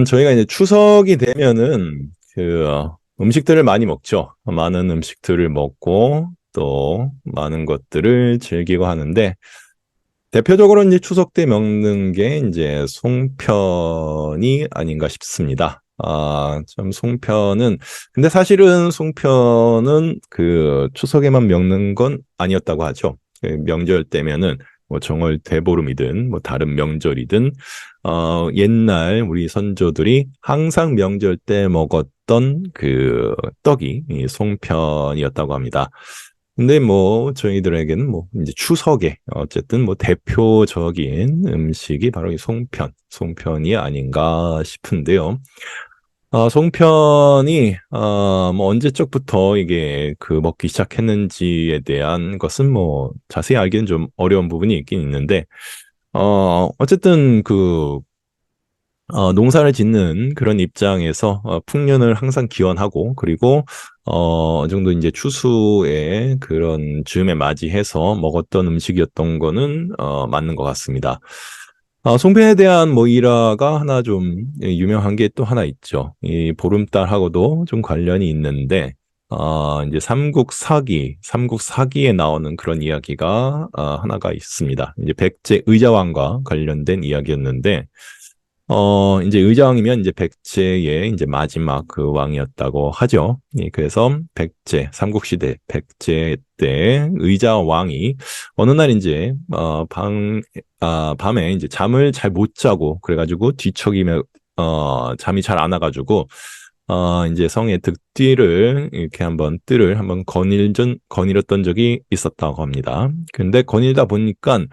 저희가 이제 추석이 되면은 음식들을 많이 먹죠. 많은 음식들을 먹고 또 많은 것들을 즐기고 하는데 대표적으로 이제 추석 때 먹는 게 이제 송편이 아닌가 싶습니다. 참 송편은 근데 사실은 송편은 그 추석에만 먹는 건 아니었다고 하죠. 그 명절 때면은 뭐 정월 대보름이든 뭐 다른 명절이든 옛날 우리 선조들이 항상 명절 때 먹었던 그 떡이 이 송편이었다고 합니다. 근데 뭐 저희들에게는 뭐 이제 추석에 어쨌든 뭐 대표적인 음식이 바로 이 송편이 아닌가 싶은데요. 송편이 뭐 언제적부터 이게 그 먹기 시작했는지에 대한 것은 뭐 자세히 알기는 좀 어려운 부분이 있긴 있는데 어쨌든 농사를 짓는 그런 입장에서 풍년을 항상 기원하고 그리고 어느 정도 이제 추수의 그런 즈음에 맞이해서 먹었던 음식이었던 거는 맞는 것 같습니다. 송편에 대한 뭐 일화가 하나 좀 유명한 게 또 하나 있죠. 이 보름달하고도 좀 관련이 있는데 이제 삼국사기에 나오는 그런 이야기가 하나가 있습니다. 이제 백제 의자왕과 관련된 이야기였는데 이제 의장이면 이제 백제의 이제 마지막 그 왕이었다고 하죠. 예, 그래서 삼국시대 백제 때 의자 왕이 어느 날 이제, 밤에 이제 잠을 잘 못 자고 그래가지고 뒤척이며, 잠이 잘 안 와가지고, 이제 성의 득띠를 이렇게 뜰을 한번 거닐었던 적이 있었다고 합니다. 근데 거닐다 보니까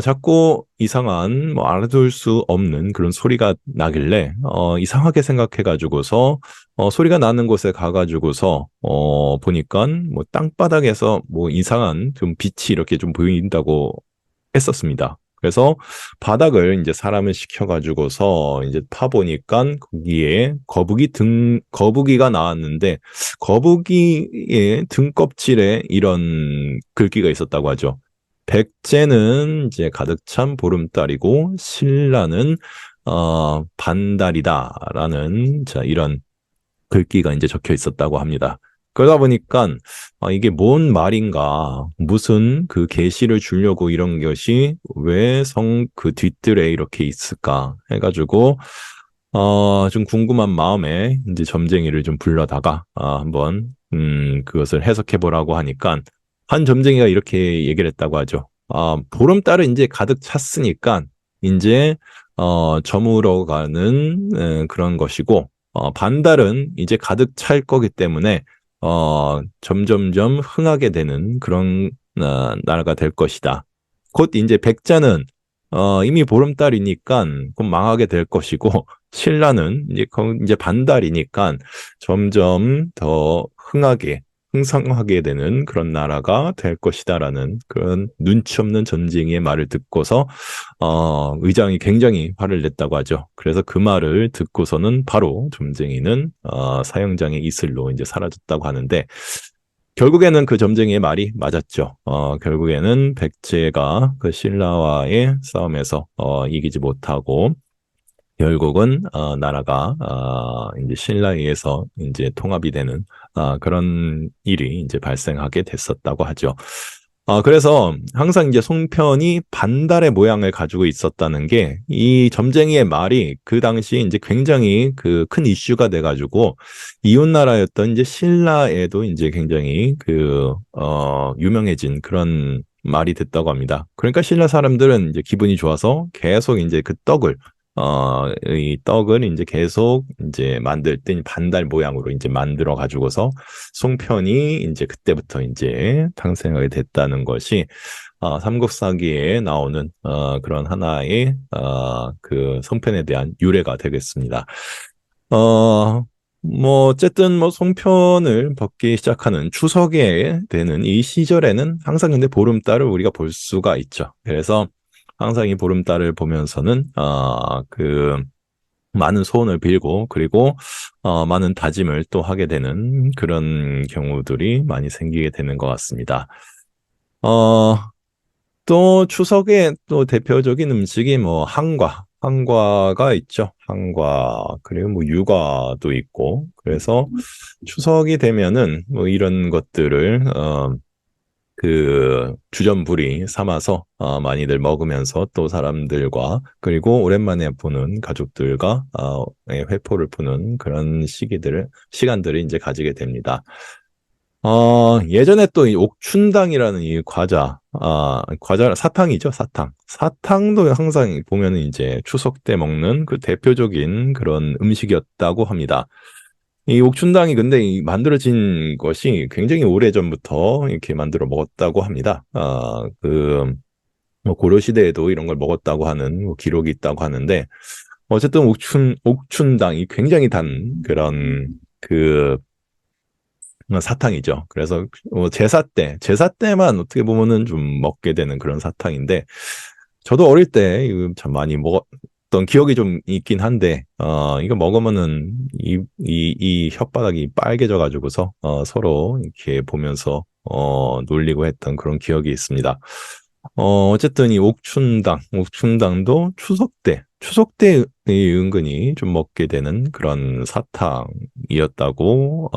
자꾸 이상한, 뭐, 알아둘 수 없는 그런 소리가 나길래, 이상하게 생각해가지고서, 소리가 나는 곳에 가가지고서, 보니까, 뭐, 땅바닥에서 뭐, 이상한 좀 빛이 이렇게 좀 보인다고 했었습니다. 그래서 바닥을 이제 사람을 시켜가지고서 이제 파보니까 거기에 거북이가 나왔는데, 거북이의 등껍질에 이런 글귀가 있었다고 하죠. 백제는 이제 가득 찬 보름달이고 신라는 반달이다라는 자 이런 글귀가 이제 적혀 있었다고 합니다. 그러다 보니까 이게 뭔 말인가, 무슨 그 계시를 주려고 이런 것이 왜 성 그 뒤뜰에 이렇게 있을까 해가지고 좀 궁금한 마음에 이제 점쟁이를 좀 불러다가 한번 그것을 해석해 보라고 하니까 한 점쟁이가 이렇게 얘기를 했다고 하죠. 보름달은 이제 가득 찼으니까 이제 저물어 가는 그런 것이고 반달은 이제 가득 찰 거기 때문에 점점점 흥하게 되는 그런 나라가 될 것이다. 곧 이제 백자는 이미 보름달이니까 곧 망하게 될 것이고 신라는 이제 반달이니까 점점 더 흥성하게 되는 그런 나라가 될 것이다라는 그런 눈치 없는 전쟁의 말을 듣고서 의장이 굉장히 화를 냈다고 하죠. 그래서 그 말을 듣고서는 바로 점쟁이는 사형장의 이슬로 이제 사라졌다고 하는데 결국에는 그 점쟁이의 말이 맞았죠. 결국에는 백제가 그 신라와의 싸움에서 이기지 못하고 결국은 나라가 이제 신라에 의해서 이제 통합이 되는 그런 일이 이제 발생하게 됐었다고 하죠. 그래서 항상 이제 송편이 반달의 모양을 가지고 있었다는 게 이 점쟁이의 말이 그 당시 이제 굉장히 그 큰 이슈가 돼가지고 이웃 나라였던 이제 신라에도 이제 굉장히 유명해진 그런 말이 됐다고 합니다. 그러니까 신라 사람들은 이제 기분이 좋아서 계속 이제 그 이 떡을 이제 계속 이제 만들 때 반달 모양으로 이제 만들어 가지고서 송편이 이제 그때부터 이제 탄생하게 됐다는 것이 삼국사기에 나오는 그런 하나의 그 송편에 대한 유래가 되겠습니다. 어, 뭐 어쨌든 뭐 송편을 벗기 시작하는 추석에 되는 이 시절에는 항상 근데 보름달을 우리가 볼 수가 있죠. 그래서 항상 이 보름달을 보면서는 많은 소원을 빌고 그리고 많은 다짐을 또 하게 되는 그런 경우들이 많이 생기게 되는 것 같습니다. 어, 또 추석에 또 대표적인 음식이 뭐 한과. 한과가 있죠. 한과, 그리고 뭐 유과도 있고, 그래서 추석이 되면은 뭐 이런 것들을, 그 주전부리 삼아서 많이들 먹으면서 또 사람들과 그리고 오랜만에 보는 가족들과 회포를 푸는 그런 시간들을 이제 가지게 됩니다. 예전에 또 이 옥춘당이라는 이 과자, 사탕이죠, 사탕. 사탕도 항상 보면은 이제 추석 때 먹는 그 대표적인 그런 음식이었다고 합니다. 이 옥춘당이 근데 이 만들어진 것이 굉장히 오래전부터 이렇게 만들어 먹었다고 합니다. 뭐 고려시대에도 이런 걸 먹었다고 하는 뭐 기록이 있다고 하는데, 어쨌든 옥춘당이 굉장히 단 그런 그 사탕이죠. 그래서 제사 때만 어떻게 보면은 좀 먹게 되는 그런 사탕인데, 저도 어릴 때 이거 참 많이 먹었던 기억이 좀 있긴 한데, 이거 먹으면은 이 혓바닥이 빨개져 가지고서 서로 이렇게 보면서 놀리고 했던 그런 기억이 있습니다. 어쨌든 이 옥춘당도 추석 때 이 은근히 좀 먹게 되는 그런 사탕이었다고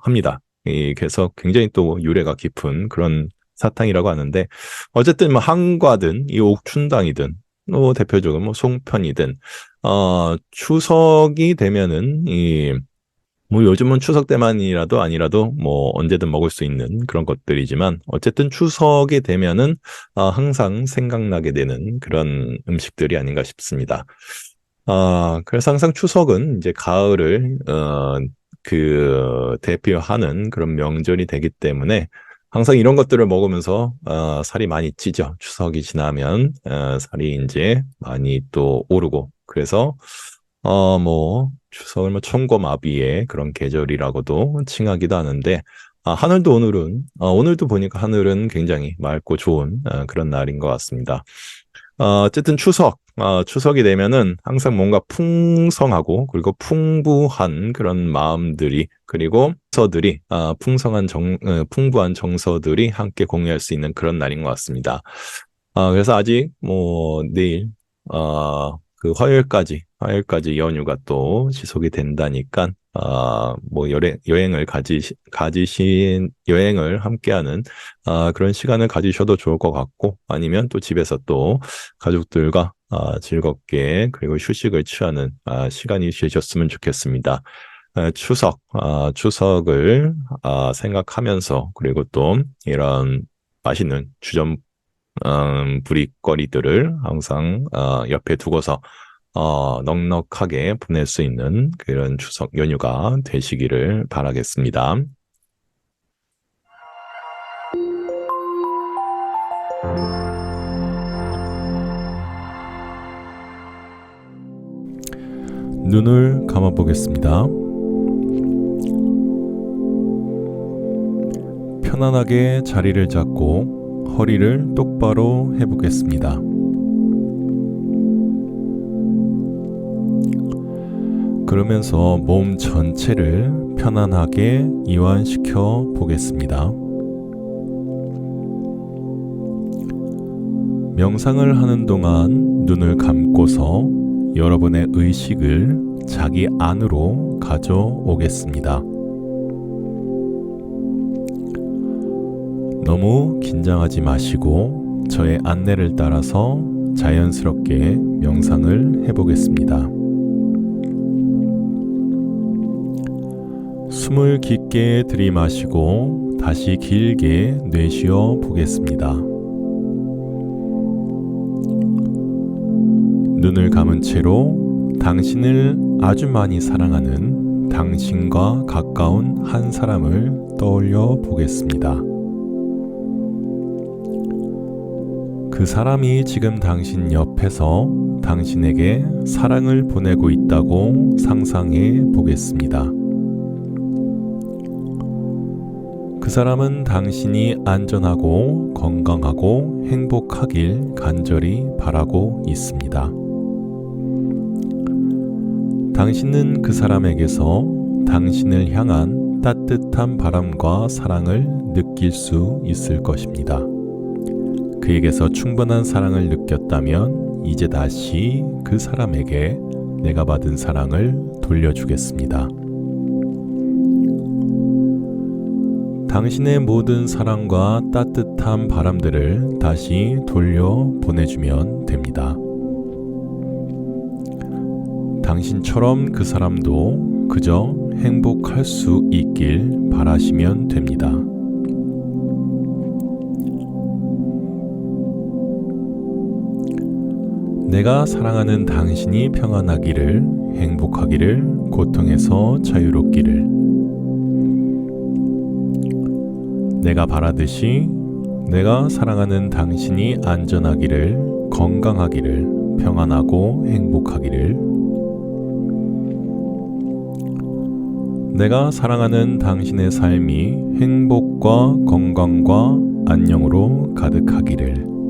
합니다. 그래서 굉장히 또 유래가 깊은 그런 사탕이라고 하는데, 어쨌든 뭐 한과든 이 옥춘당이든 뭐 대표적으로 뭐 송편이든 추석이 되면은 이 뭐 요즘은 추석 때만이라도 아니라도 뭐 언제든 먹을 수 있는 그런 것들이지만, 어쨌든 추석이 되면은 항상 생각나게 되는 그런 음식들이 아닌가 싶습니다. 그래서 항상 추석은 이제 가을을 그 대표하는 그런 명절이 되기 때문에 항상 이런 것들을 먹으면서 살이 많이 찌죠. 추석이 지나면 살이 이제 많이 또 오르고, 그래서 뭐 추석을 뭐 천고마비의 그런 계절이라고도 칭하기도 하는데, 하늘도 오늘도 보니까 하늘은 굉장히 맑고 좋은 그런 날인 것 같습니다. 어쨌든 추석이 되면은 항상 뭔가 풍성하고 그리고 풍부한 그런 마음들이, 그리고 풍부한 정서들이 함께 공유할 수 있는 그런 날인 것 같습니다. 그래서 아직 뭐 내일, 그 화요일까지 연휴가 또 지속이 된다니까, 뭐 여행을 함께하는 그런 시간을 가지셔도 좋을 것 같고, 아니면 또 집에서 또 가족들과 즐겁게 그리고 휴식을 취하는 시간이 되셨으면 좋겠습니다. 추석을 생각하면서, 그리고 또 이런 맛있는 부리거리들을 항상 옆에 두고서 넉넉하게 보낼 수 있는 그런 추석 연휴가 되시기를 바라겠습니다. 눈을 감아 보겠습니다. 편안하게 자리를 잡고 허리를 똑바로 해보겠습니다. 그러면서 몸 전체를 편안하게 이완시켜 보겠습니다. 명상을 하는 동안 눈을 감고서 여러분의 의식을 자기 안으로 가져오겠습니다. 너무 긴장하지 마시고 저의 안내를 따라서 자연스럽게 명상을 해보겠습니다. 숨을 깊게 들이마시고 다시 길게 내쉬어 보겠습니다. 눈을 감은 채로 당신을 아주 많이 사랑하는 당신과 가까운 한 사람을 떠올려 보겠습니다. 그 사람이 지금 당신 옆에서 당신에게 사랑을 보내고 있다고 상상해 보겠습니다. 그 사람은 당신이 안전하고 건강하고 행복하길 간절히 바라고 있습니다. 당신은 그 사람에게서 당신을 향한 따뜻한 바람과 사랑을 느낄 수 있을 것입니다. 그에게서 충분한 사랑을 느꼈다면 이제 다시 그 사람에게 내가 받은 사랑을 돌려주겠습니다. 당신의 모든 사랑과 따뜻한 바람들을 다시 돌려보내주면 됩니다. 당신처럼 그 사람도 그저 행복할 수 있길 바라시면 됩니다. 내가 사랑하는 당신이 평안하기를, 행복하기를, 고통에서 자유롭기를. 내가 바라듯이 내가 사랑하는 당신이 안전하기를, 건강하기를, 평안하고 행복하기를. 내가 사랑하는 당신의 삶이 행복과 건강과 안녕으로 가득하기를.